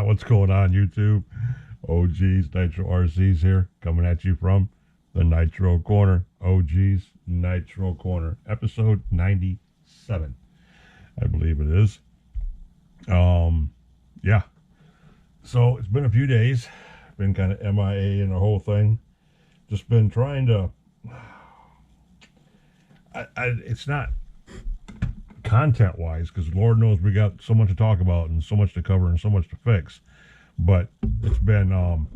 What's going on, YouTube? OG's Nitro RC's here, coming at you from the Nitro Corner. OG's Nitro Corner, episode 97, I believe it is. Yeah. So it's been a few days. Been kind of MIA in the whole thing. Just been trying to. It's not content wise, because Lord knows we got so much to talk about and so much to cover and so much to fix. But it's been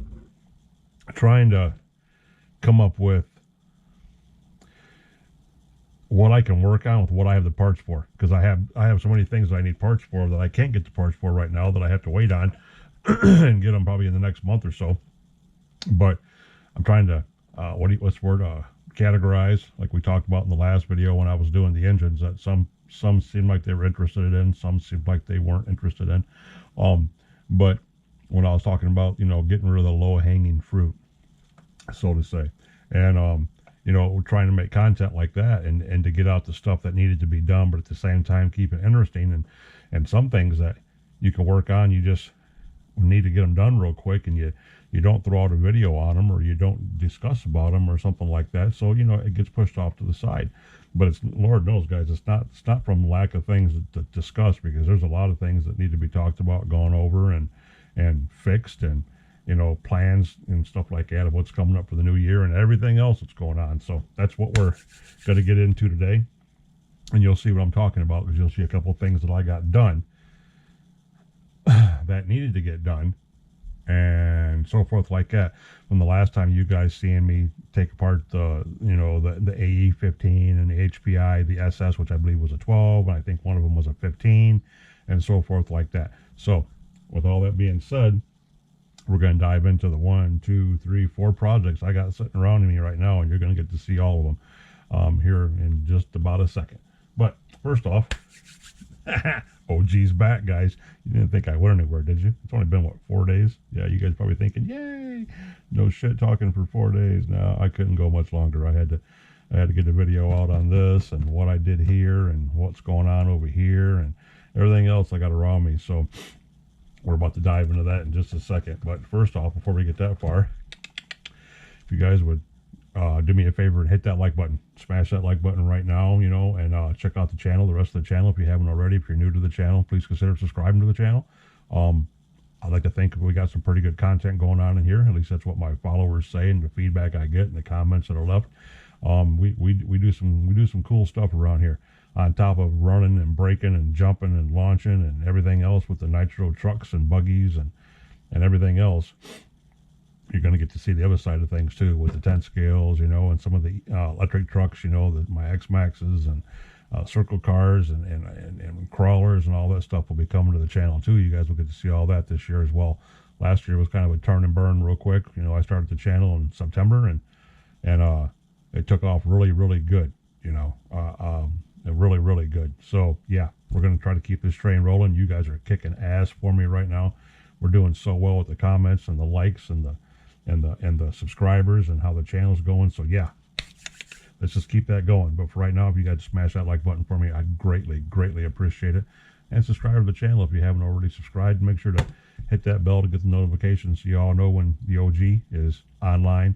trying to come up with what I can work on with what I have the parts for, because I have so many things that I need parts for that I can't get the parts for right now, that I have to wait on and get them probably in the next month or so. But I'm trying to what's the word, categorize, like we talked about in the last video when I was doing the engines, that some seemed like they were interested in, some seemed like they weren't interested in. But when I was talking about, getting rid of the low-hanging fruit, so to say, and we're trying to make content like that, and to get out the stuff that needed to be done, but at the same time keep it interesting, and some things that you can work on, you just need to get them done real quick, and you don't throw out a video on them, or you don't discuss about them or something like that. So it gets pushed off to the side. But it's, Lord knows, guys, it's not from lack of things to discuss, because there's a lot of things that need to be talked about, gone over, and fixed, and plans and stuff like that of what's coming up for the new year and everything else that's going on. So that's what we're going to get into today, and you'll see what I'm talking about, because you'll see a couple of things that I got done that needed to get done, and so forth like that. From the last time you guys seeing me take apart the AE15 and the HPI, the SS, which I believe was a 12, and I think one of them was a 15, and so forth like that. So with all that being said, we're going to dive into the 1, 2, 3, 4 projects I got sitting around me right now, and you're going to get to see all of them here in just about a second. But first off, OG's back, guys. You didn't think I went anywhere, did you? It's only been, 4 days? Yeah, you guys probably thinking, yay, no shit talking for 4 days. No, I couldn't go much longer. I had to get a video out on this, and what I did here, and what's going on over here, and everything else I got around me. So we're about to dive into that in just a second. But first off, before we get that far, if you guys would do me a favor and hit that like button. Smash that like button right now, and check out the channel, the rest of the channel, if you haven't already. If you're new to the channel, please consider subscribing to the channel. I'd like to think we got some pretty good content going on in here. At least that's what my followers say, and the feedback I get, and the comments that are left. We do some cool stuff around here, on top of running and braking and jumping and launching and everything else with the Nitro trucks and buggies and everything else. You're going to get to see the other side of things too, with the 10 scales, and some of the electric trucks, my X-Maxes and circle cars and crawlers and all that stuff will be coming to the channel too. You guys will get to see all that this year as well. Last year was kind of a turn and burn real quick. I started the channel in September, and it took off really, really good, really, really good. So yeah, we're going to try to keep this train rolling. You guys are kicking ass for me right now. We're doing so well with the comments and the likes and the subscribers and how the channel's going. So yeah, let's just keep that going. But for right now, if you guys smash that like button for me, I'd greatly, greatly appreciate it. And subscribe to the channel if you haven't already subscribed. Make sure to hit that bell to get the notifications so you all know when the OG is online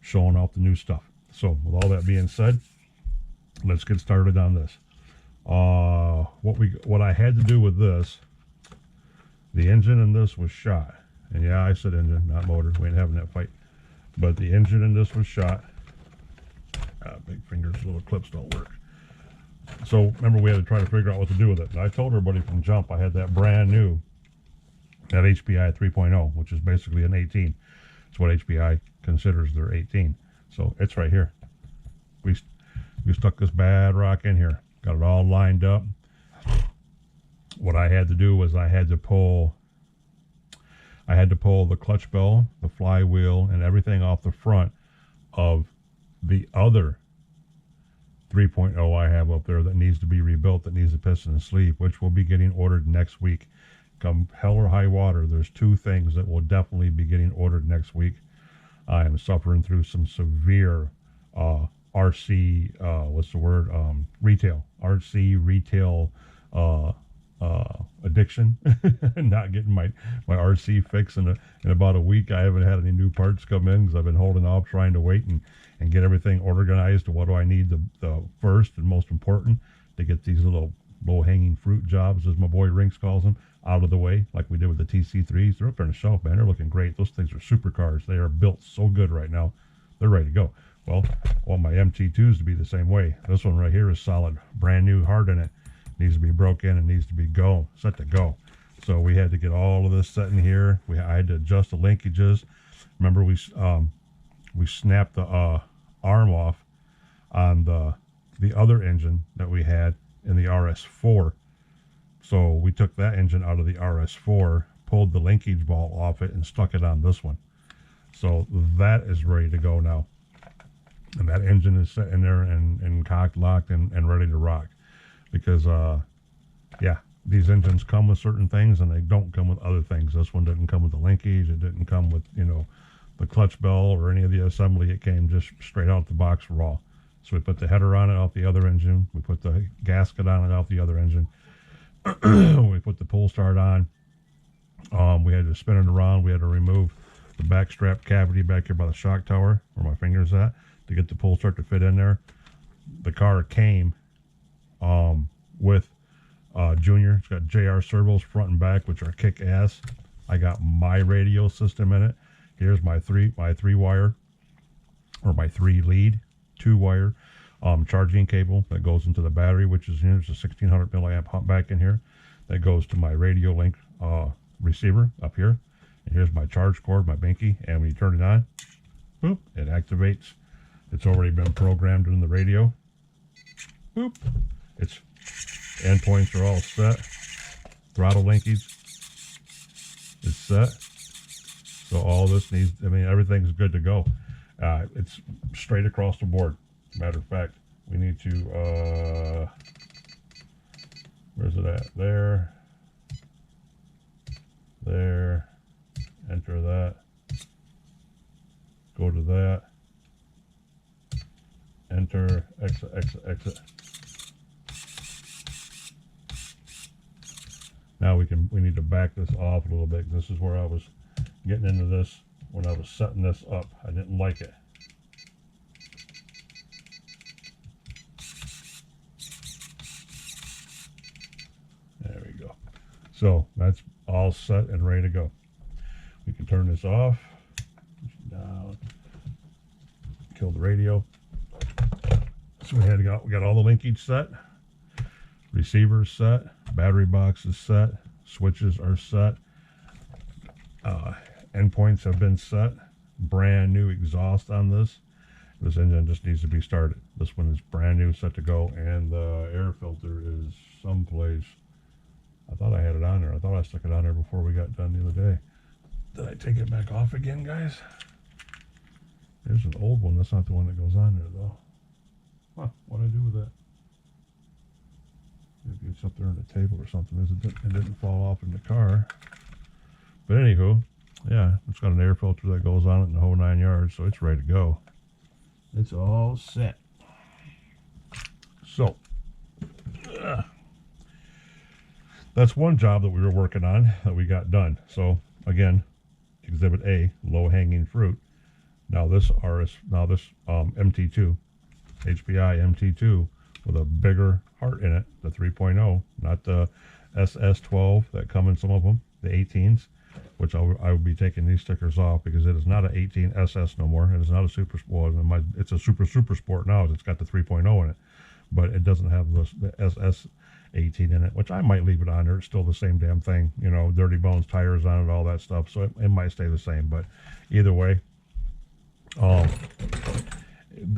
showing off the new stuff. So with all that being said, let's get started on this. What I had to do with this, the engine in this was shot. And yeah, I said engine, not motor. We ain't having that fight. But the engine in this was shot. Big fingers, little clips don't work. So remember, we had to try to figure out what to do with it. And I told everybody from jump I had that brand new, that HPI 3.0, which is basically an 18. It's what HPI considers their 18. So it's right here. We stuck this bad rock in here. Got it all lined up. What I had to do was I had to pull the clutch bell, the flywheel, and everything off the front of the other 3.0 I have up there that needs to be rebuilt, that needs a piston and sleeve, which will be getting ordered next week. Come hell or high water, there's 2 things that will definitely be getting ordered next week. I am suffering through some severe RC, retail addiction, not getting my RC fixed in about a week. I haven't had any new parts come in because I've been holding off trying to wait and get everything organized. What do I need the first and most important to get these little low-hanging fruit jobs, as my boy Rinks calls them, out of the way, like we did with the TC3s. They're up there on the shelf, man. They're looking great. Those things are supercars. They are built so good right now. They're ready to go. Well, I want my MT2s to be the same way. This one right here is solid, brand new, hard in it. Needs to be broke in and needs to be set to go. So we had to get all of this set in here. I had to adjust the linkages. Remember, we snapped the arm off on the other engine that we had in the RS4. So we took that engine out of the RS4, pulled the linkage ball off it, and stuck it on this one. So that is ready to go now. And that engine is set in there and cocked, locked, and ready to rock. Because, yeah, these engines come with certain things and they don't come with other things. This one didn't come with the linkage. It didn't come with, the clutch bell or any of the assembly. It came just straight out the box raw. So we put the header on it off the other engine. We put the gasket on it off the other engine. We put the pull start on. We had to spin it around. We had to remove the back strap cavity back here by the shock tower where my finger's at to get the pull start to fit in there. The car came with Junior. It's got JR servos front and back, which are kick ass. I got my radio system in it. Here's my three wire, or my 3 lead 2-wire charging cable that goes into the battery, which is here's a 1600 milliamp pump back in here that goes to my radio link receiver up here. And here's my charge cord, my binky, and when you turn it on, boop, it activates. It's already been programmed in the radio. Boop. Its endpoints are all set. Throttle linkage is set. So all this needs, everything's good to go. It's straight across the board. Matter of fact, we need to, where's it at? There. There. Enter that. Go to that. Enter, exit. Now we need to back this off a little bit. This is where I was getting into this when I was setting this up. I didn't like it. There we go. So that's all set and ready to go. We can turn this off. Down. Kill the radio. So we got all the linkage set. Receivers set. Battery box is set. Switches are set. Endpoints have been set. Brand new exhaust on this. This engine just needs to be started. This one is brand new, set to go, and the air filter is someplace. I thought I had it on there. I thought I stuck it on there before we got done the other day. Did I take it back off again, guys? There's an old one. That's not the one that goes on there, though. Huh, what'd I do with that? Maybe it's up there on the table or something. It didn't fall off in the car. But anywho, yeah, it's got an air filter that goes on it in the whole 9 yards, so it's ready to go. It's all set. So, that's one job that we were working on that we got done. So, again, Exhibit A, low-hanging fruit. Now this MT2, HPI MT2 with a bigger heart in it, the 3.0, not the SS12 that come in some of them, the 18s, which I will be taking these stickers off because it is not an 18 SS no more. It is not a super sport. It's a super sport now. It's got the 3.0 in it, but it doesn't have the SS 18 in it, which I might leave it on there. It's still the same damn thing, dirty bones, tires on it, all that stuff. So it might stay the same, but either way,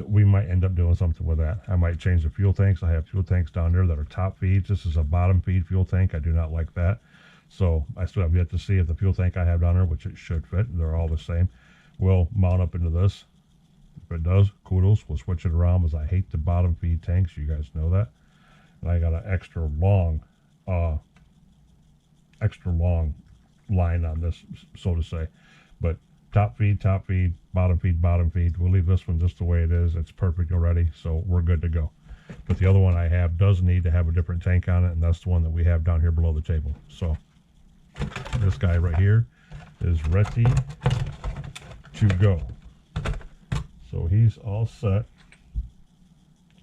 we might end up doing something with that. I might change the fuel tanks. I have fuel tanks down there that are top feeds. This is a bottom feed fuel tank. I do not like that. So I still have yet to see if the fuel tank I have down there, which it should fit, they're all the same, will mount up into this. If it does, kudos. We'll switch it around because I hate the bottom feed tanks. You guys know that. And I got an extra long line on this, so to say. But top feed, bottom feed. We'll leave this one just the way it is. It's perfect already, so we're good to go. But the other one I have does need to have a different tank on it, and that's the one that we have down here below the table. So this guy right here is ready to go. So he's all set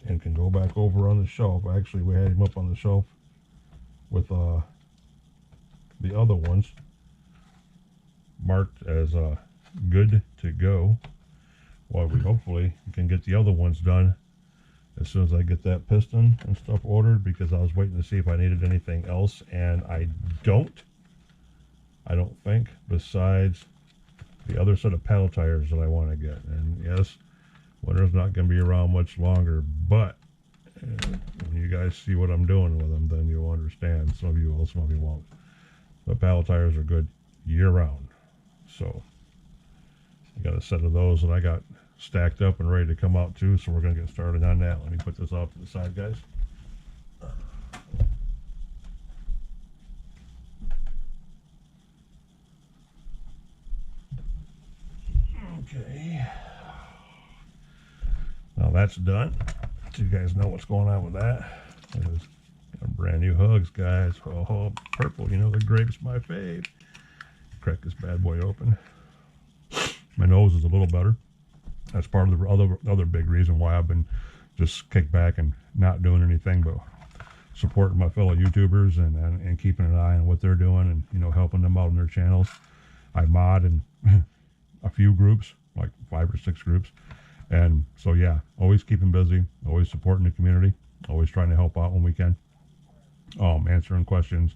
and can go back over on the shelf. Actually, we had him up on the shelf with the other ones marked as good to go, while we hopefully can get the other ones done as soon as I get that piston and stuff ordered, because I was waiting to see if I needed anything else, and I don't think, besides the other set of paddle tires that I want to get. And yes, winter's not going to be around much longer, but when you guys see what I'm doing with them, then you'll understand. Some of you will, some of you won't. But paddle tires are good year-round. So I got a set of those that I got stacked up and ready to come out too, so we're going to get started on that. Let me put this off to the side, guys. Okay. Now that's done. So you guys know what's going on with that. There's brand new hugs, guys. Oh, purple, you know, the grape's my fave. Crack this bad boy open. My nose is a little better. That's part of the other big reason why I've been just kicked back and not doing anything but supporting my fellow YouTubers and keeping an eye on what they're doing, and, you know, helping them out on their channels. I mod in a few groups, like 5 or 6 groups. And so, yeah, always keeping busy, always supporting the community, always trying to help out when we can, answering questions,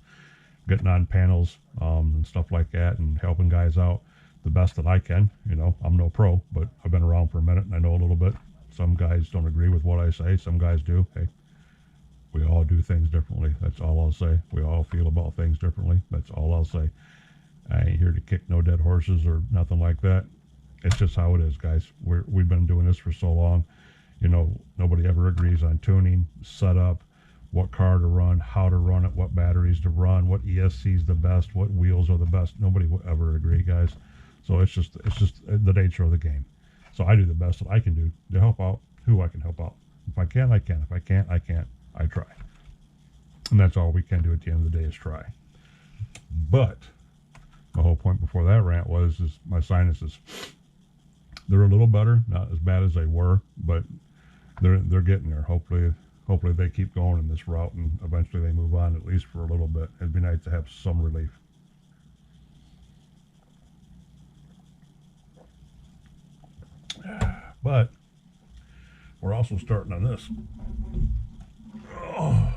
getting on panels and stuff like that, and helping guys out the best that I can. You know, I'm no pro, but I've been around for a minute and I know a little bit. Some guys don't agree with what I say. Some guys do. Hey, we all do things differently. That's all I'll say. We all feel about things differently. That's all I'll say. I ain't here to kick no dead horses or nothing like that. It's just how it is, guys. We've been doing this for so long. You know, nobody ever agrees on tuning, setup, what car to run, how to run it, what batteries to run, what ESC is the best, what wheels are the best. Nobody will ever agree, guys. So it's just the nature of the game. So I do the best that I can do to help out who I can help out. If I can, I can. If I can't, I can't. I try. And that's all we can do at the end of the day, is try. But the whole point before that rant was my sinuses. They're a little better, not as bad as they were, but they're getting there. Hopefully they keep going in this route, and eventually they move on, at least for a little bit. It'd be nice to have some relief. But we're also starting on this. Oh.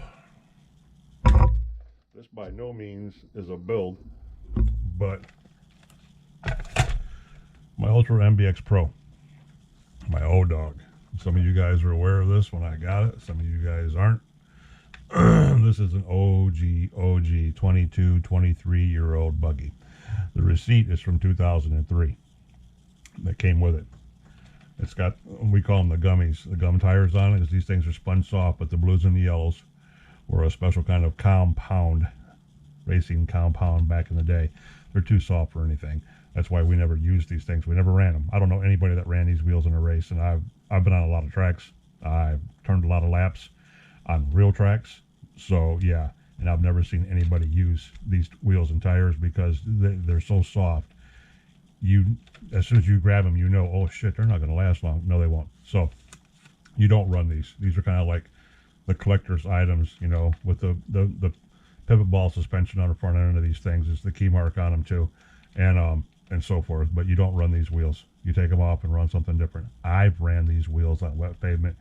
This by no means is a build, but my Ultra MBX Pro, my old dog. Some of you guys are aware of this when I got it. Some of you guys aren't. This is an OG 22, 23-year-old buggy. The receipt is from 2003 that came with it. It's got, we call them the gummies, the gum tires on it, because these things are spun soft, but the blues and the yellows were a special kind of compound, racing compound back in the day. They're too soft for anything. That's why we never used these things. We never ran them. I don't know anybody that ran these wheels in a race, and I've been on a lot of tracks. I've turned a lot of laps on real tracks. So yeah, and I've never seen anybody use these wheels and tires because they're so soft. As soon as you grab them, you know, oh shit, they're not going to last long. No, they won't. So you don't run these. These are kind of like the collector's items, you know, with the pivot ball suspension on the front end of these things. It's the key mark on them too, and so forth. But you don't run these wheels. You take them off and run something different. I've ran these wheels on wet pavement.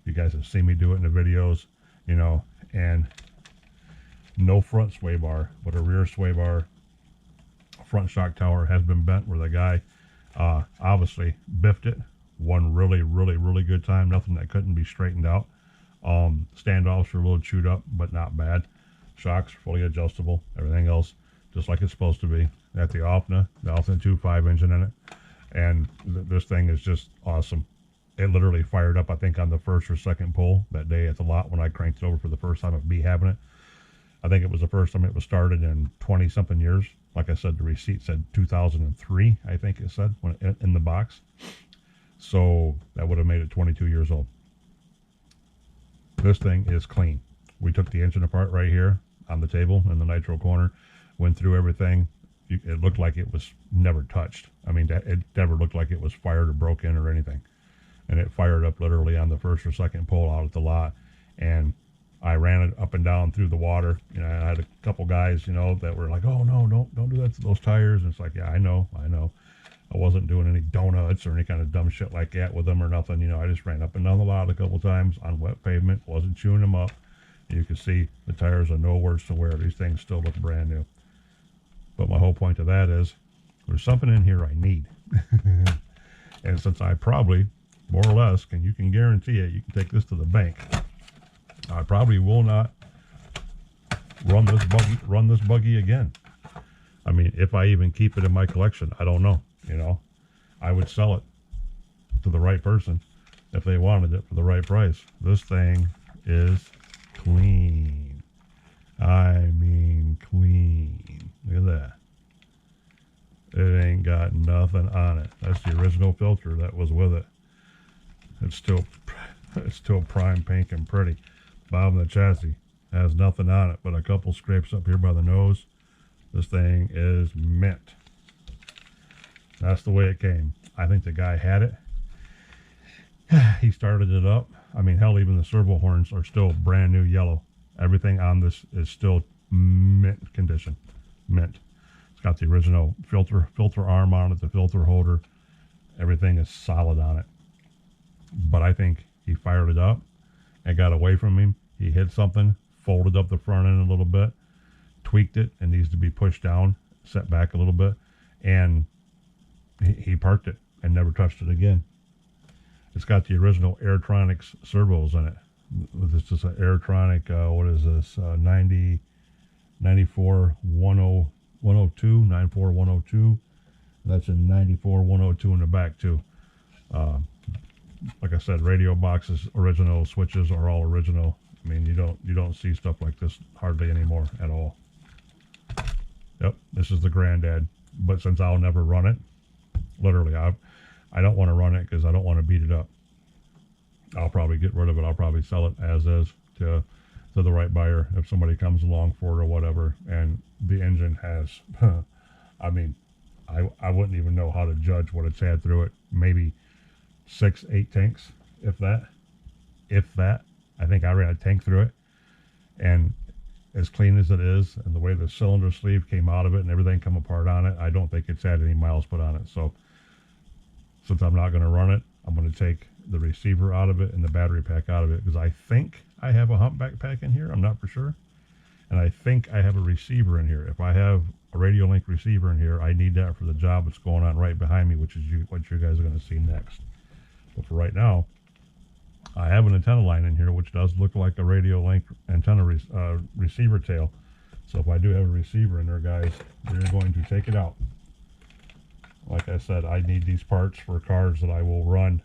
You guys have seen me do it in the videos, you know, and no front sway bar, but a rear sway bar. Front shock tower has been bent where the guy obviously biffed it. One really good time. Nothing that couldn't be straightened out. Standoffs are a little chewed up, but not bad. Shocks fully adjustable. Everything else just like it's supposed to be. At the Alpna 2.5 engine in it, and this thing is just awesome. It literally fired up, I think, on the first or second pull that day at the lot when I cranked it over for the first time at B having it. I think it was the first time it was started in 20-something years. Like I said, the receipt said 2003, I think it said, when in the box. So that would have made it 22 years old. This thing is clean. We took the engine apart right here on the table in the Nitro corner, went through everything. It looked like it was never touched. I mean, it never looked like it was fired or broke in or anything. And it fired up literally on the first or second pull out at the lot. And I ran it up and down through the water. You know, I had a couple guys, you know, that were like, "Oh no, don't do that to those tires." And it's like, yeah, I know. I wasn't doing any donuts or any kind of dumb shit like that with them or nothing. You know, I just ran up and down the lot a couple times on wet pavement. Wasn't chewing them up. You can see the tires are no worse to wear. These things still look brand new. But my whole point of that is there's something in here I need. And since I probably, more or less, you can guarantee it, you can take this to the bank. I probably will not run this buggy again. I mean, if I even keep it in my collection, I don't know. You know, I would sell it to the right person if they wanted it for the right price. This thing is clean. I mean clean. Look at that. It ain't got nothing on it. That's the original filter that was with it. It's still prime pink and pretty. Bottom of the chassis has nothing on it but a couple scrapes up here by the nose. This thing is mint. That's the way it came. I think the guy had it. He started it up. I mean, hell, even the servo horns are still brand new yellow. Everything on this is still mint condition. Mint. It's got the original filter arm on it, the filter holder. Everything is solid on it. But I think he fired it up and got away from him. He hit something, folded up the front end a little bit, tweaked it, and needs to be pushed down, set back a little bit, and he parked it and never touched it again. It's got the original Airtronics servos in it. This is an Airtronic, what is this, 94 102, 94 102. That's a 94 102 in the back too. Like I said, radio boxes, original, switches are all original. I mean, you don't see stuff like this hardly anymore at all. Yep, this is the granddad. But since I'll never run it, literally, I don't want to run it because I don't want to beat it up. I'll probably get rid of it. I'll probably sell it as is to the right buyer if somebody comes along for it or whatever. And the engine has, I mean, I wouldn't even know how to judge what it's had through it. Maybe 6-8 tanks, if that. I think I ran a tank through it, and as clean as it is, and the way the cylinder sleeve came out of it and everything come apart on it, I don't think it's had any miles put on it. So since I'm not going to run it, I'm going to take the receiver out of it and the battery pack out of it, because I think I have a humpback pack in here. I'm not for sure. And I think I have a receiver in here. If I have a radio link receiver in here, I need that for the job that's going on right behind me, which is what you guys are going to see next. But for right now, I have an antenna line in here, which does look like a radio link antenna receiver tail. So if I do have a receiver in there, guys, you're going to take it out. Like I said, I need these parts for cars that I will run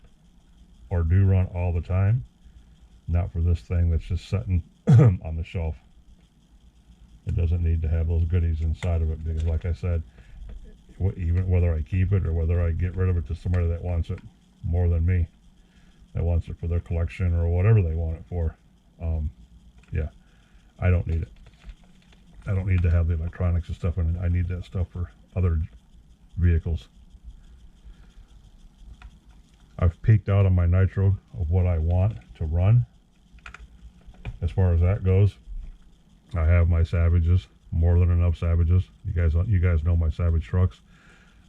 or do run all the time, not for this thing that's just sitting on the shelf. It doesn't need to have those goodies inside of it, because like I said, even whether I keep it or whether I get rid of it to somebody that wants it more than me, that wants it for their collection or whatever they want it for, yeah, I don't need it. I don't need to have the electronics and stuff in it. I need that stuff for other vehicles. I've peaked out on my Nitro of what I want to run. As far as that goes, I have my Savages, more than enough Savages. You guys know my Savage trucks.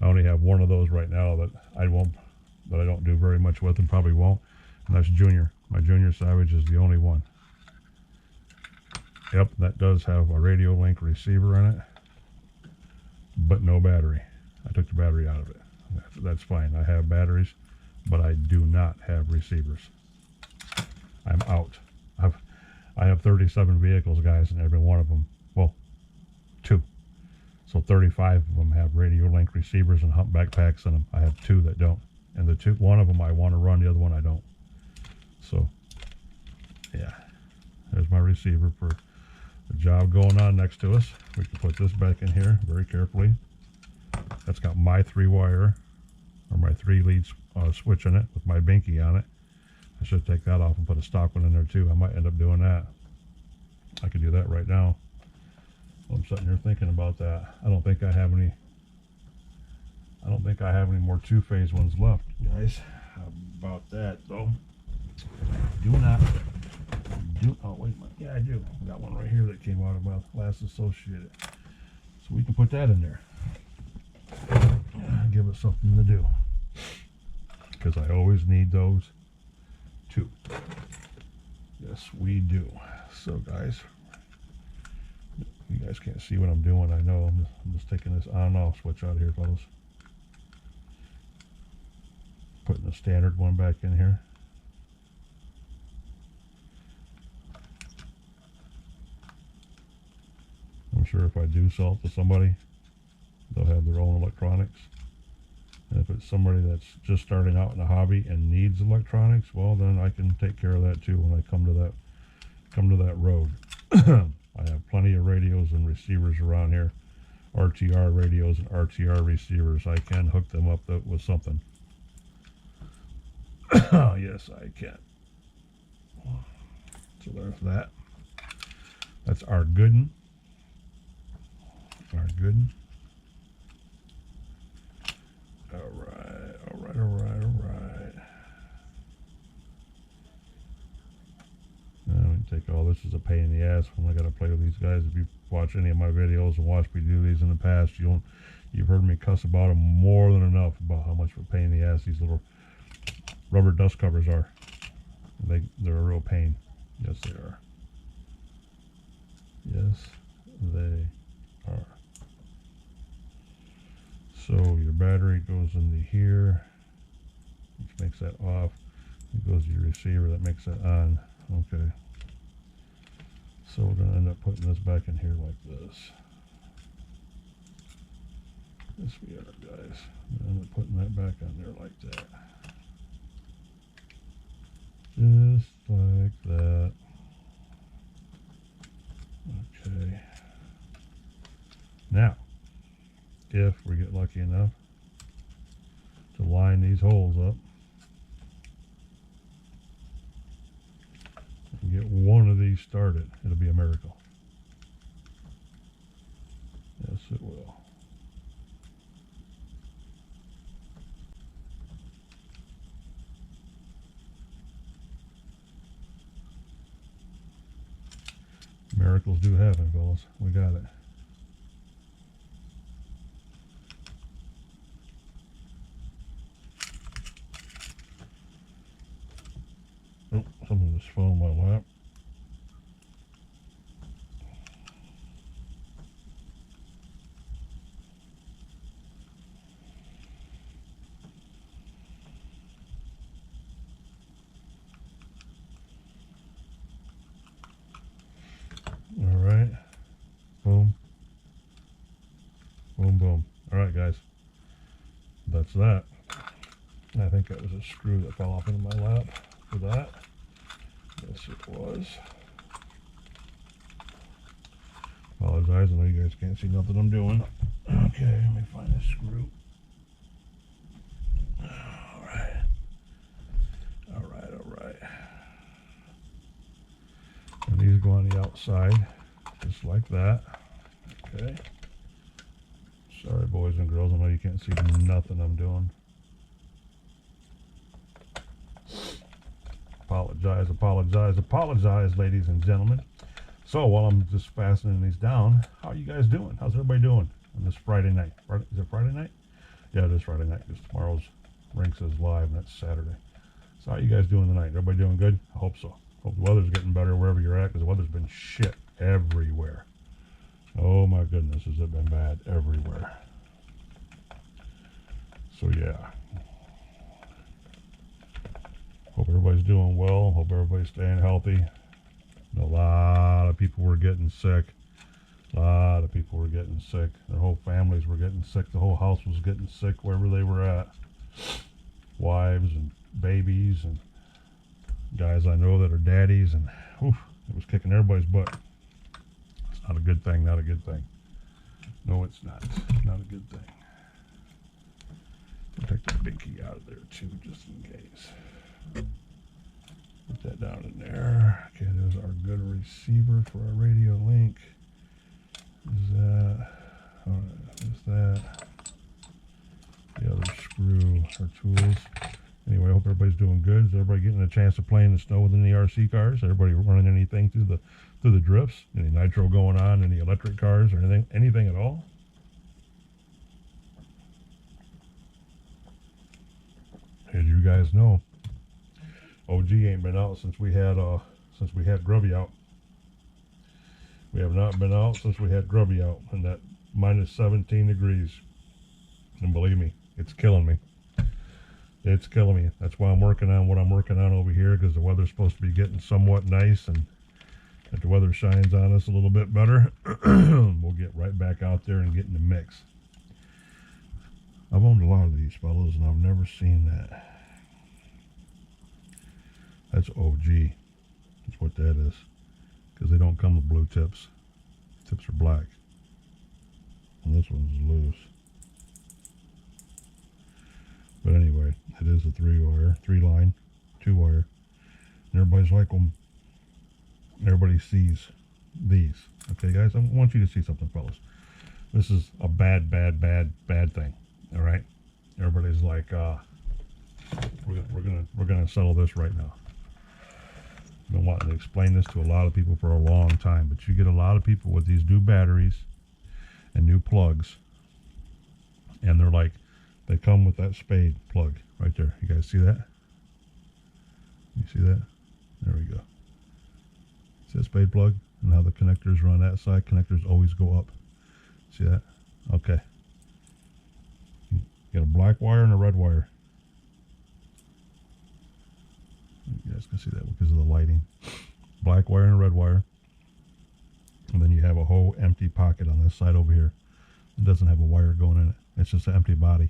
I only have one of those right now that I don't do very much with, and probably won't. And that's Junior. My Junior Savage is the only one. Yep, that does have a radio link receiver in it, but no battery. I took the battery out of it. That's fine. I have batteries, but I do not have receivers. I'm out. I have 37 vehicles, guys, and every one of them, well, 2. So 35 of them have radio link receivers and humpback packs in them. I have 2 that don't. And one of them I want to run, the other one I don't. So, yeah, there's my receiver for the job going on next to us. We can put this back in here very carefully. That's got my 3-wire, or my 3-lead switch in it with my binky on it. I should take that off and put a stock one in there too. I might end up doing that. I could do that right now. I'm sitting here thinking about that. I don't think I have any more two-phase ones left, guys. How about that though? Do not oh wait a minute. Yeah, I do. I got one right here that came out of my last Associated. So we can put that in there. Give it something to do. Because I always need those too. Yes, we do. So guys, you guys can't see what I'm doing. I know I'm just taking this on and off switch out here, fellas. Putting the standard one back in here. I'm sure if I do sell it to somebody, they'll have their own electronics. And if it's somebody that's just starting out in the hobby and needs electronics, well, then I can take care of that too when I come to that road. I have plenty of radios and receivers around here, RTR radios and RTR receivers. I can hook them up with something. Yes, I can. So there's that. That's our good one. Our good one. All right. Now we take all this as a pain in the ass when I gotta play with these guys. If you watch any of my videos and watched me do these in the past, you've heard me cuss about them more than enough about how much of a pain in the ass these little rubber dust covers are. They're a real pain. Yes, they are. Yes, they are. So your battery goes into here, which makes that off. It goes to your receiver, that makes that on. Okay. So we're going to end up putting this back in here like this. Yes, we are, guys. We're going to end up putting that back on there like that. Just like that. Okay. Now, if we get lucky enough to line these holes up and get one of these started, it'll be a miracle. Yes, it will. Miracles do happen, fellas. We got it. Oh, something just fell in my lap. All right. Boom. Boom, boom. All right, guys. That's that. I think that was a screw that fell off into my lap for that. Yes, it was. Apologize. I know you guys can't see nothing I'm doing. Okay, let me find this screw. All right. All right, all right. And these go on the outside, just like that. Okay. Sorry, boys and girls. I know you can't see nothing I'm doing. Apologize, ladies and gentlemen. So while I'm just fastening these down, how are you guys doing? How's everybody doing on this Friday night? Is it Friday night? Yeah, it is Friday night because tomorrow's Rinks is live and that's Saturday. So how are you guys doing tonight? Everybody doing good? I hope so. Hope the weather's getting better wherever you're at because the weather's been shit everywhere. Oh my goodness, has it been bad everywhere. So yeah. Hope everybody's doing well. Hope everybody's staying healthy. A lot of people were getting sick. A lot of people were getting sick. Their whole families were getting sick. The whole house was getting sick wherever they were at. Wives and babies and guys I know that are daddies, and it was kicking everybody's butt. It's not a good thing, not a good thing. No, it's not. Not a good thing. I'll take that big key out of there too, just in case. Put that down in there. Okay, there's our good receiver for our radio link. Is that? Alright, is that? The other screw, our tools. Anyway, I hope everybody's doing good. Is everybody getting a chance to play in the snow within the RC cars? Everybody running anything through the drifts? Any nitro going on? Any electric cars or anything at all? As you guys know, OG ain't been out since we had Grubby out. We have not been out since we had Grubby out, and that minus 17 degrees. And believe me, it's killing me. It's killing me. That's why I'm working on what I'm working on over here, because the weather's supposed to be getting somewhat nice, and if the weather shines on us a little bit better, we'll get right back out there and get in the mix. I've owned a lot of these fellows, and I've never seen that. That's OG. That's what that is. Because they don't come with blue tips. Tips are black. And this one's loose. But anyway, it is a 3-wire, 3-line, 2-wire. And everybody's like, well, everybody sees these. Okay, guys, I want you to see something, fellas. This is a bad thing. All right, everybody's like, we're gonna settle this right now. I've been wanting to explain this to a lot of people for a long time, but you get a lot of people with these new batteries and new plugs, and they're like, they come with that spade plug right there. You guys see that? You see that? There we go. See that spade plug and how the connectors are on that side? Connectors always go up. See that? Okay. You got a black wire and a red wire. You guys can see that because of the lighting. Black wire and a red wire. And then you have a whole empty pocket on this side over here. It doesn't have a wire going in it. It's just an empty body.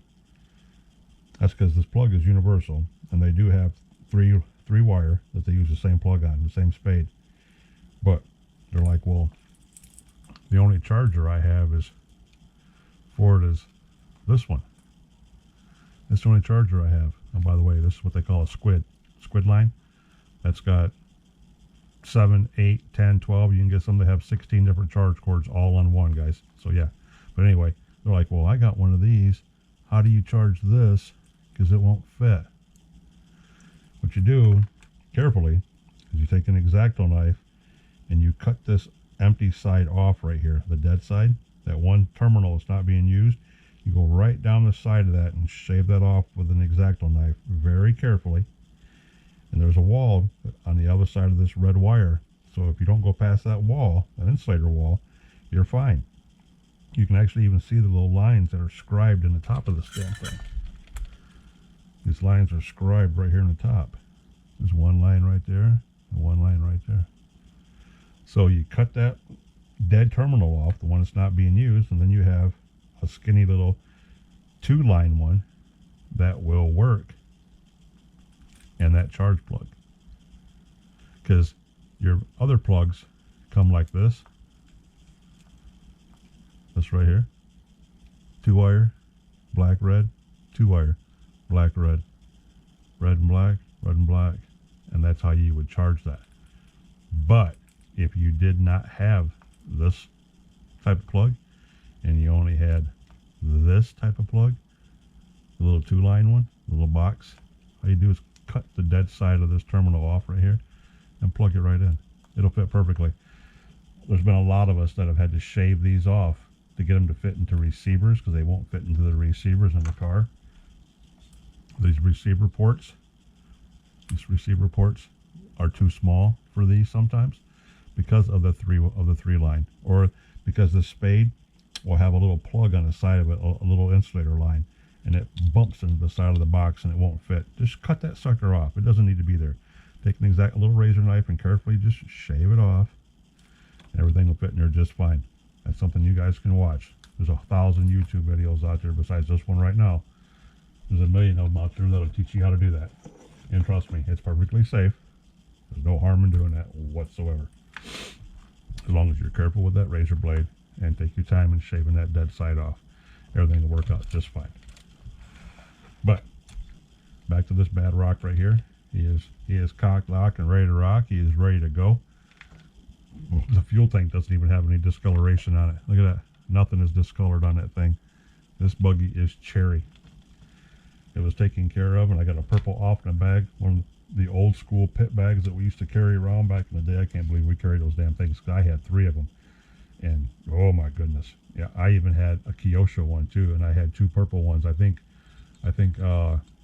That's because this plug is universal, and they do have three wire that they use the same plug on, the same spade. But they're like, well, the only charger I have is for it is this one. That's the only charger I have. And by the way, this is what they call a squid line. That's got 7, 8, 10, 12. You can get some that have 16 different charge cords all on one, guys. So yeah. But anyway, they're like, well, I got one of these. How do you charge this? Because it won't fit. What you do, carefully, is you take an X-Acto knife and you cut this empty side off right here, the dead side. That one terminal that's not being used. You go right down the side of that and shave that off with an X-Acto knife very carefully. And there's a wall on the other side of this red wire. So if you don't go past that wall, an insulator wall, you're fine. You can actually even see the little lines that are scribed in the top of this damn thing. These lines are scribed right here in the top. There's one line right there and one line right there. So you cut that dead terminal off, the one that's not being used, and then you have a skinny little 2-line one that will work, and that charge plug. Because your other plugs come like this. This right here. 2-wire, black, red, 2-wire, black, red, red and black, red and black. And that's how you would charge that. But if you did not have this type of plug, and you only had this type of plug, the little 2-line one, the little box, all you do is cut the dead side of this terminal off right here and plug it right in. It'll fit perfectly. There's been a lot of us that have had to shave these off to get them to fit into receivers, because they won't fit into the receivers in the car. These receiver ports are too small for these sometimes because of the three line, or because the spade will have a little plug on the side of it, a little insulator line, and it bumps into the side of the box and it won't fit. Just cut that sucker off. It doesn't need to be there. Take an exact little razor knife and carefully just shave it off, and everything will fit in there just fine. That's something you guys can watch. There's 1,000 YouTube videos out there besides this one right now. There's a million of them out there that'll teach you how to do that. And trust me, it's perfectly safe. There's no harm in doing that whatsoever. As long as you're careful with that razor blade and take your time in shaving that dead side off. Everything will work out just fine. But back to this bad rock right here. He is cocked, locked, and ready to rock. He is ready to go. The fuel tank doesn't even have any discoloration on it. Look at that. Nothing is discolored on that thing. This buggy is cherry. It was taken care of, and I got a purple off-in bag, one of the old school pit bags that we used to carry around back in the day. I can't believe we carried those damn things. I had 3 of them, and oh my goodness, yeah, I even had a Kyosho one too, and I had 2 purple ones. I think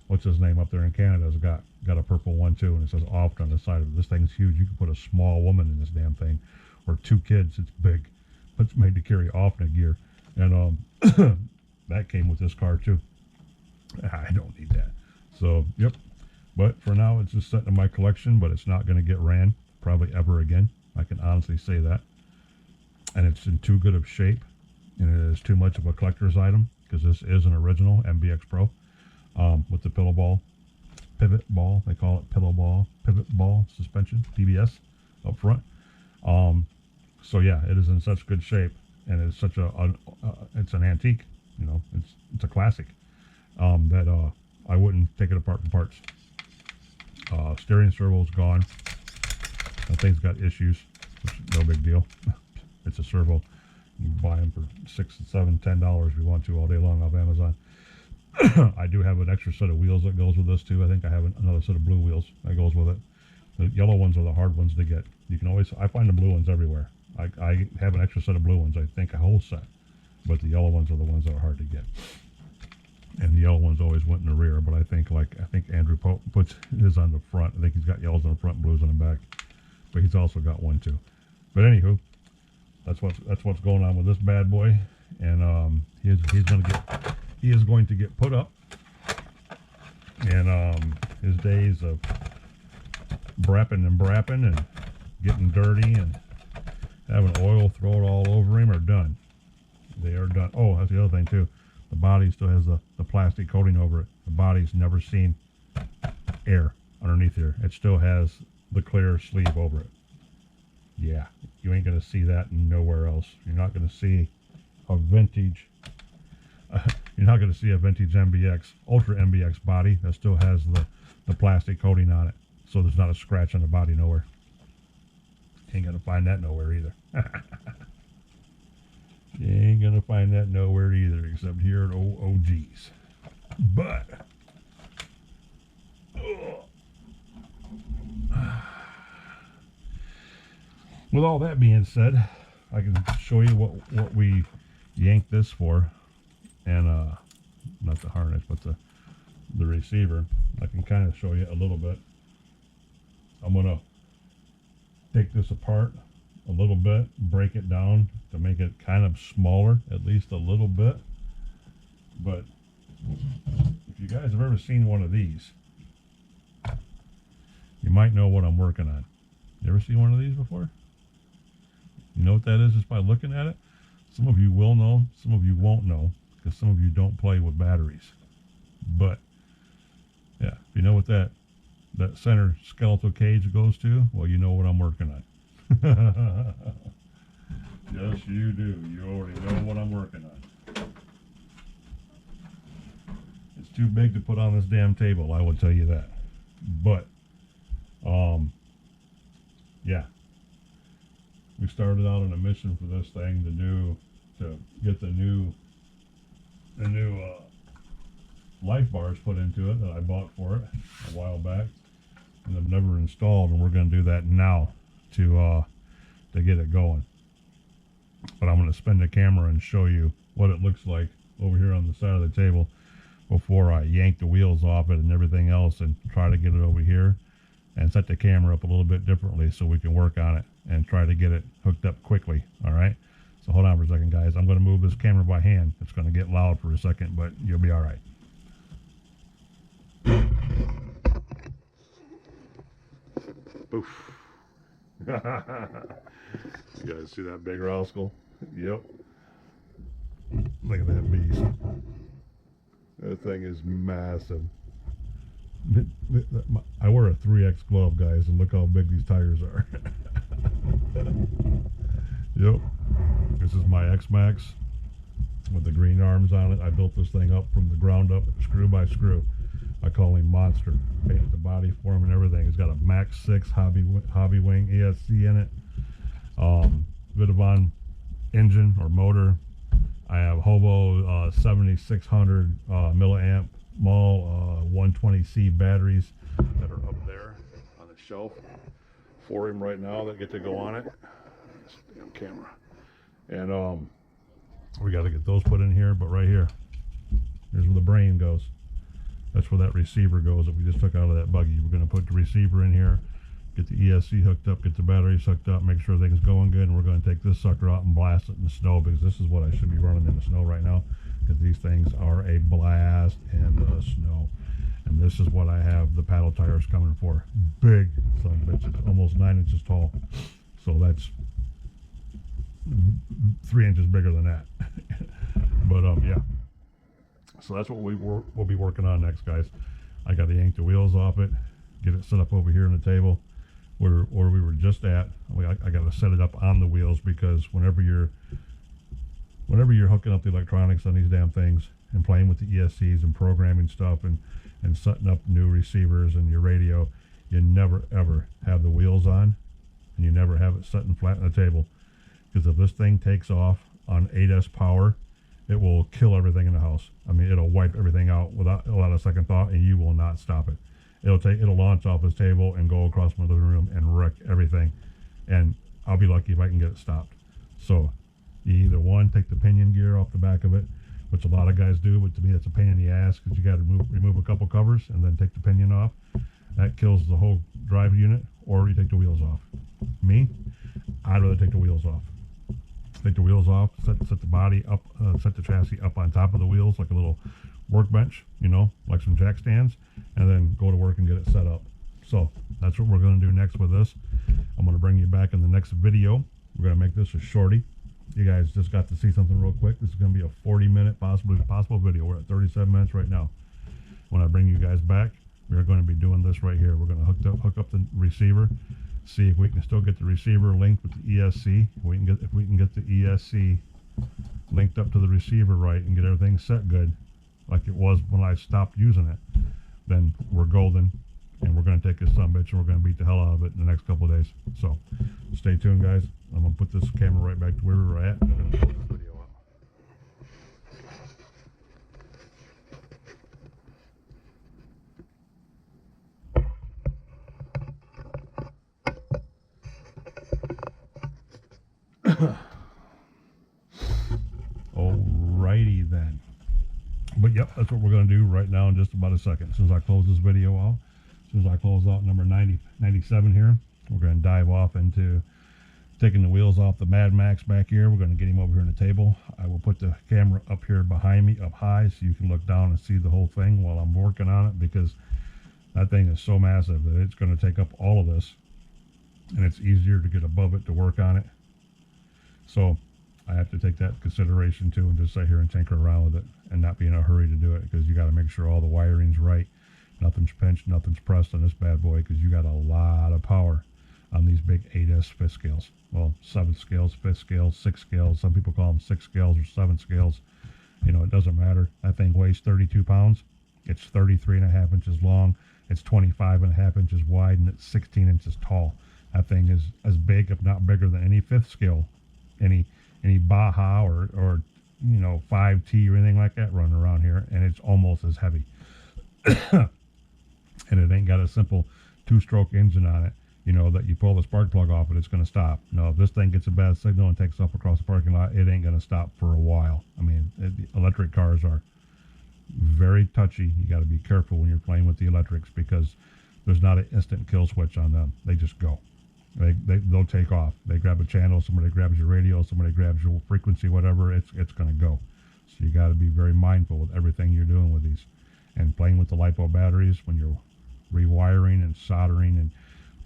what's his name up there in Canada's got a purple one too, and it says off on the side of it. This thing's huge. You can put a small woman in this damn thing, or 2 kids. It's big, but it's made to carry off-in gear, and that came with this car too. I don't need that. So yep, but for now it's just sitting in my collection, but it's not going to get ran probably ever again. I can honestly say that. And it's in too good of shape, and it is too much of a collector's item, because this is an original MBX Pro with the pivot ball, they call it pivot ball suspension, PBS up front. So yeah, it is in such good shape, and it's such it's an antique, you know, it's a classic, that I wouldn't take it apart for parts. Steering servo's gone. That thing's got issues, which is no big deal. It's a servo. You can buy them for $6, $7, $10 if you want to all day long off Amazon. I do have an extra set of wheels that goes with this too. I think I have another set of blue wheels that goes with it. The yellow ones are the hard ones to get. You can always, I find the blue ones everywhere. I have an extra set of blue ones, I think a whole set, but the yellow ones are the ones that are hard to get. And the yellow ones always went in the rear, but I think Andrew puts his on the front. I think he's got yellows on the front, blues on the back, but he's also got one too. But anywho, that's what's going on with this bad boy, and he is going to get put up, and his days of brapping and getting dirty and having oil thrown all over him are done. They are done. Oh, that's the other thing too. The body still has the plastic coating over it. The body's never seen air underneath here. It still has the clear sleeve over it. Yeah, you ain't going to see that nowhere else. You're not going to see a vintage MBX, Ultra MBX body that still has the plastic coating on it. So there's not a scratch on the body nowhere. Ain't going to find that nowhere either. You ain't going to find that nowhere either, except here at OG's. But, with all that being said, I can show you what we yanked this for, and not the harness, but the receiver. I can kind of show you a little bit. I'm gonna take this apart a little bit, break it down to make it kind of smaller, at least a little bit. But if you guys have ever seen one of these, you might know what I'm working on. You ever seen one of these before? You know what that is just by looking at it? Some of you will know, some of you won't know, because some of you don't play with batteries. But yeah, if you know what that center skeletal cage goes to, well, you know what I'm working on. Yes, you do. You already know what I'm working on. It's too big to put on this damn table, I will tell you that. But yeah, we started out on a mission for this thing to get the new life bars put into it that I bought for it a while back, and I've never installed, and we're going to do that now to get it going. But I'm going to spin the camera and show you what it looks like over here on the side of the table before I yank the wheels off it and everything else, and try to get it over here and set the camera up a little bit differently so we can work on it and try to get it hooked up quickly. All right, so hold on for a second, guys. I'm going to move this camera by hand. It's going to get loud for a second, but you'll be all right. Poof. You guys see that big rascal? Yep. Look at that beast. That thing is massive. I wear a 3X glove, guys, and look how big these tires are. Yep. This is my X-Max with the green arms on it. I built this thing up from the ground up, screw by screw. I call him Monster. Painted the body for him and everything. He's got a Max 6 Hobby Wing ESC in it. Vidavon engine or motor. I have Hobo 7600 milliamp mall 120C batteries that are up there on the shelf for him right now that get to go on it. This damn camera. And we got to get those put in here, but right here, here's where the brain goes. That's where that receiver goes that we just took out of that buggy. We're going to put the receiver in here, get the ESC hooked up, get the batteries hooked up, make sure everything's going good, and we're going to take this sucker out and blast it in the snow, because this is what I should be running in the snow right now, because these things are a blast in the snow. And this is what I have the paddle tires coming for. Big son of a bitch. It's almost 9 inches tall. So that's 3 inches bigger than that. But yeah. So that's what we'll be working on next, guys. I got to yank the wheels off it, get it set up over here on the table where we were just at. I got to set it up on the wheels, because whenever you're hooking up the electronics on these damn things and playing with the ESCs and programming stuff and setting up new receivers and your radio, you never ever have the wheels on, and you never have it sitting flat on the table, because if this thing takes off on 8S power, it will kill everything in the house. I mean, it'll wipe everything out without a lot of second thought, and you will not stop it. It'll launch off this table and go across my living room and wreck everything, and I'll be lucky if I can get it stopped. So you either one, take the pinion gear off the back of it, which a lot of guys do, but to me that's a pain in the ass, because you got to remove a couple covers and then take the pinion off. That kills the whole drive unit. Or you take the wheels off. Me, I'd rather take the wheels off. Take the wheels off, set the body up, set the chassis up on top of the wheels like a little workbench, you know, like some jack stands, and then go to work and get it set up. So that's what we're going to do next with this. I'm going to bring you back in the next video. We're going to make this a shorty. You guys just got to see something real quick. This is going to be a 40-minute possible video. We're at 37 minutes right now. When I bring you guys back, we're going to be doing this right here. We're going to hook up the receiver, see if we can still get the receiver linked with the ESC. If we can get the ESC linked up to the receiver right and get everything set good, like it was when I stopped using it, then we're golden. And we're going to take this sumbitch and we're going to beat the hell out of it in the next couple of days. So stay tuned, guys. I'm going to put this camera right back to where we were at. And we're going to close this video out. Alrighty then. But yep, that's what we're going to do right now in just about a second. As soon as I close this video off, as soon as I close out number 97 here, we're going to dive off into taking the wheels off the Mad Max back here. We're going to get him over here on the table. I will put the camera up here behind me, up high, so you can look down and see the whole thing while I'm working on it, because that thing is so massive that it's going to take up all of this, and it's easier to get above it to work on it. So I have to take that into consideration too, and just sit here and tinker around with it and not be in a hurry to do it, because you got to make sure all the wiring's right. Nothing's pinched, nothing's pressed on this bad boy, because you got a lot of power on these big 8S fifth scales. Well, 7th scales, 5th scales, 6 scales. Some people call them 6 scales or 7 scales. You know, it doesn't matter. That thing weighs 32 pounds. It's 33.5 inches long. It's 25.5 inches wide, and it's 16 inches tall. That thing is as big, if not bigger, than any 5th scale, any Baja or you know, 5T or anything like that running around here, and it's almost as heavy. And it ain't got a simple 2-stroke engine on it, you know, that you pull the spark plug off and it's going to stop. No, if this thing gets a bad signal and takes off across the parking lot, it ain't going to stop for a while. I mean, electric cars are very touchy. You got to be careful when you're playing with the electrics, because there's not an instant kill switch on them. They just go. They'll take off. They grab a channel, somebody grabs your radio, somebody grabs your frequency, whatever, it's going to go. So you got to be very mindful with everything you're doing with these. And playing with the LiPo batteries, when you're rewiring and soldering and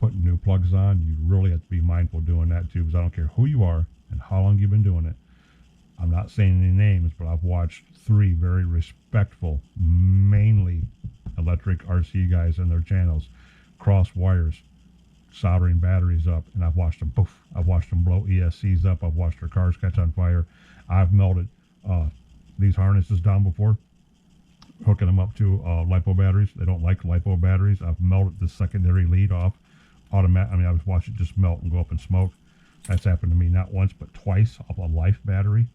putting new plugs on, you really have to be mindful doing that too, because I don't care who you are and how long you've been doing it. I'm not saying any names, but I've watched 3 very respectful, mainly electric RC guys and their channels cross wires, soldering batteries up, and I've watched them poof. I've watched them blow ESCs up. I've watched their cars catch on fire. I've melted these harnesses down before. hooking them up to LiPo batteries. They don't like LiPo batteries. I've melted the secondary lead off automatic. I mean, I was watching it just melt and go up in smoke. That's happened to me not once but twice off a life battery.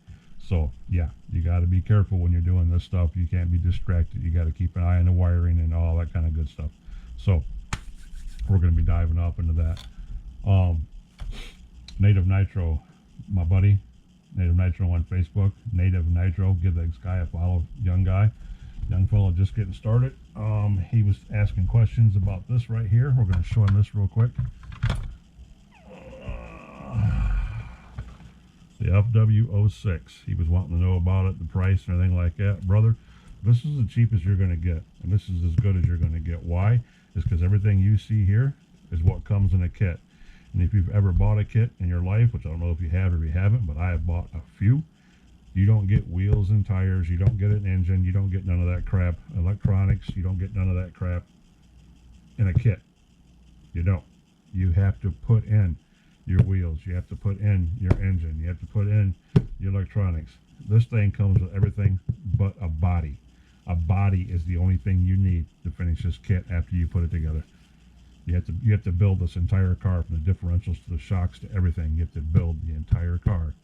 So yeah, you got to be careful when you're doing this stuff. You can't be distracted. You got to keep an eye on the wiring and all that kind of good stuff. So we're going to be diving up into that. Native Nitro, my buddy, Native Nitro on Facebook. Native Nitro, give this guy a follow. Young fellow just getting started. He was asking questions about this right here. We're going to show him this real quick. The FW06. He was wanting to know about it, the price and everything like that. Brother, this is the cheapest you're going to get, and this is as good as you're going to get. Why? It's because everything you see here is what comes in a kit. And if you've ever bought a kit in your life, which I don't know if you have or you haven't, but I have bought a few, you don't get wheels and tires, you don't get an engine, you don't get none of that crap. Electronics, you don't get none of that crap in a kit. You don't. You have to put in your wheels, you have to put in your engine, you have to put in your electronics. This thing comes with everything but a body. A body is the only thing you need to finish this kit after you put it together. You have to build this entire car, from the differentials to the shocks to everything. You have to build the entire car.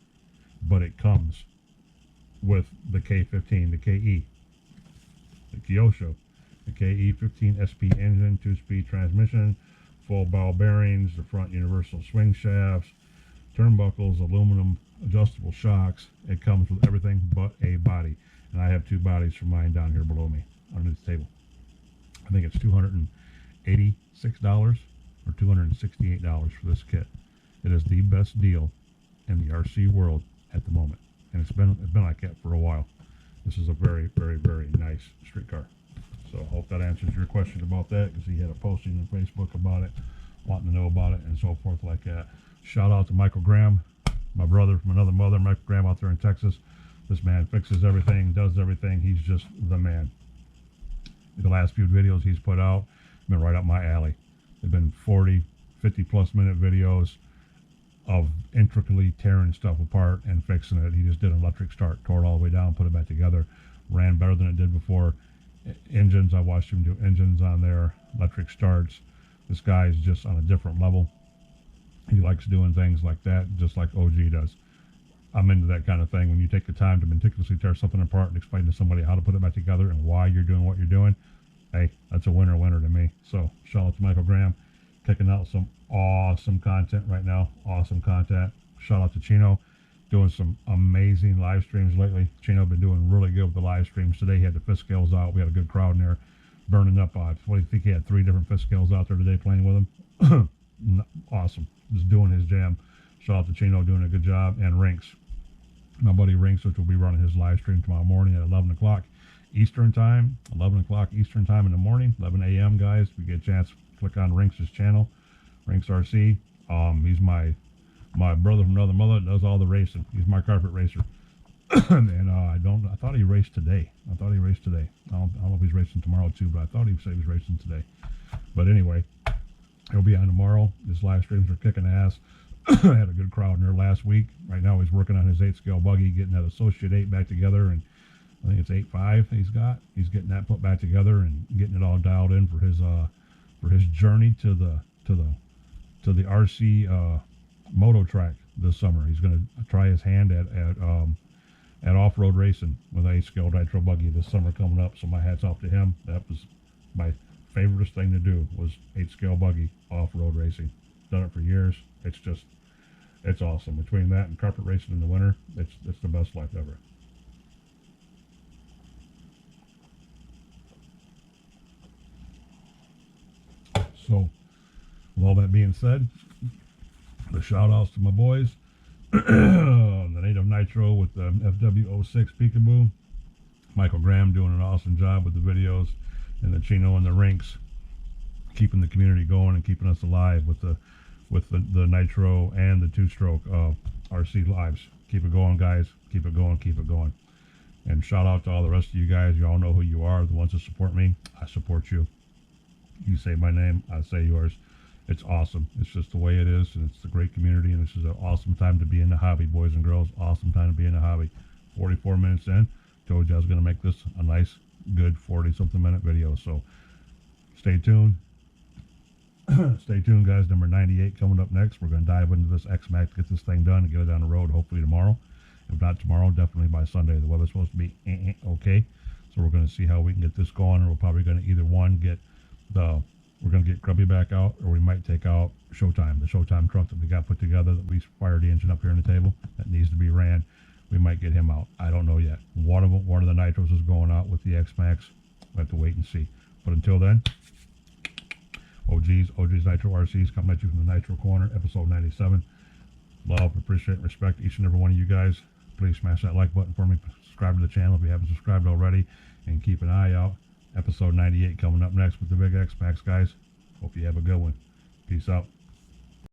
But it comes with the K15, the KE, the Kyosho, the KE15 SP engine, 2-speed transmission, full ball bearings, the front universal swing shafts, turnbuckles, aluminum adjustable shocks. It comes with everything but a body. And I have two bodies for mine down here below me under the table. I think it's $286 or $268 for this kit. It is the best deal in the RC world at the moment, and it's been like that for a while. This is a very, very, very nice street car. So I hope that answers your question about that, because he had a posting on Facebook about it, wanting to know about it and so forth like that. Shout out to Michael Graham, my brother from another mother, Michael Graham out there in Texas. This man fixes everything, does everything. He's just the man. The last few videos he's put out have been right up my alley. They've been 40, 50 plus minute videos of intricately tearing stuff apart and fixing it. He just did an electric start, tore it all the way down, put it back together, ran better than it did before. Engines, I watched him do engines on there, electric starts. This guy is just on a different level. He likes doing things like that, just like OG does. I'm into that kind of thing. When you take the time to meticulously tear something apart and explain to somebody how to put it back together and why you're doing what you're doing, hey, that's a winner to me. So shout out to Michael Graham, kicking out some awesome content right now. Awesome content. Shout out to Chino, doing some amazing live streams lately. Chino been doing really good with the live streams. Today he had the fifth scales out. We had a good crowd in there, burning up odds. What do you think? He had 3 different fifth scales out there today playing with him. Awesome. Just doing his jam. Shout out to Chino, doing a good job. And Rinks, my buddy Rinks, which will be running his live stream tomorrow morning at 11 o'clock Eastern time. 11 o'clock Eastern time in the morning, 11 a.m. guys. If you get a chance, click on Rinks' channel, Rinks RC. He's my brother from another mother that does all the racing. He's my carpet racer. And I thought he raced today. I don't know if he's racing tomorrow too, but I thought he said he was racing today. But anyway, he'll be on tomorrow. His live streams are kicking ass. I had a good crowd in there last week. Right now he's working on his 8-scale buggy, getting that Associate 8 back together, and I think it's 8.5 he's got. He's getting that put back together and getting it all dialed in for his journey to the RC moto track this summer. He's going to try his hand at off-road racing with an 8-scale Nitro buggy this summer coming up. So my hat's off to him. That was my favorite thing to do, was 8-scale buggy off-road racing. Done it for years. It's awesome. Between that and carpet racing in the winter, it's the best life ever. So, with all that being said, the shout outs to my boys, the Native Nitro with the FW06 Peekaboo, Michael Graham doing an awesome job with the videos, and the Chino and the Rinks keeping the community going and keeping us alive with the Nitro and the 2-stroke RC lives. Keep it going, guys. Keep it going. Keep it going. And shout out to all the rest of you guys. You all know who you are. The ones that support me, I support you. You say my name, I say yours. It's awesome. It's just the way it is, and it's a great community, and this is an awesome time to be in the hobby, boys and girls. Awesome time to be in the hobby. 44 minutes in. Told you I was going to make this a nice good 40-something minute video. So stay tuned. Stay tuned, guys. Number 98 coming up next. We're going to dive into this X-Max, get this thing done, and get it down the road hopefully tomorrow. If not tomorrow, definitely by Sunday. The weather's supposed to be okay. So we're going to see how we can get this going. Or we're probably going to either we're going to get Grubby back out, or we might take out Showtime, the Showtime truck that we got put together that we fired the engine up here on the table that needs to be ran. We might get him out. I don't know yet. One of the Nitros is going out with the X-Max. We'll have to wait and see. But until then, OG's Nitro RCs coming at you from the Nitro Corner, episode 97. Love, appreciate, and respect each and every one of you guys. Please smash that like button for me. Subscribe to the channel if you haven't subscribed already. And keep an eye out. Episode 98 coming up next with the big X-Max, guys. Hope you have a good one. Peace out.